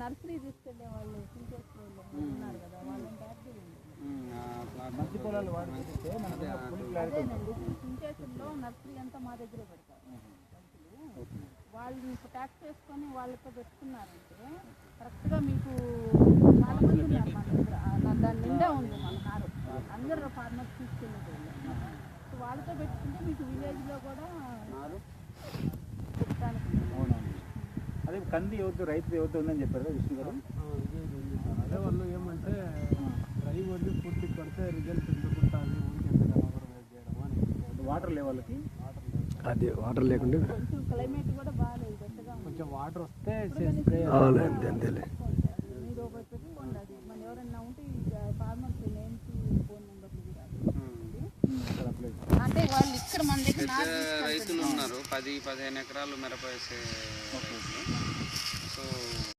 Nursery తీసుకెళ్లే వాళ్ళు ఉన్నారు కదా, వాళ్ళని ట్యాప్ చేయండి. సించేసుల్లో నర్సరీ అంతా మా దగ్గరే పెడతారు. వాళ్ళు ట్యాప్ చేసుకొని వాళ్ళతో పెట్టుకున్నారంటే కరెక్ట్గా మీకు చాలా మంది ఉన్నారు మన దగ్గర. దాని నిండా ఉంది మన హారం, అందరూ ఫార్మర్స్ తీసుకెళ్ళేది. సో వాళ్ళతో పెట్టుకుంటే మీకు విలేజ్లో కూడా అదే కంది ఎవరితో రైతు ఎవరితో ఉందని చెప్పారు కదా విష్ణు గారు. అదే వాళ్ళు ఏమంటే డ్రై వడ్డీ పూర్తి పడితే రిజల్ట్ ఎందుకుంటుంది ఊరికి చేయడం అని. వాటర్ లెవెల్కి అది వాటర్ లేకుండా కొంచెం క్లైమేట్ కూడా బాగాలేదు, కొంచెం వాటర్ వస్తే అంతేలే. మీరు ఒకటి పెట్టుకోండి. అది మన ఎవరన్నా ఉంటే ఫార్మర్స్ నేమ్స్ ఫోన్ నెంబర్లు అంటే వాళ్ళు ఇక్కడ మన దగ్గర రైతులు ఉన్నారు 10-15 ఎకరాలు మిరప వేసే. సో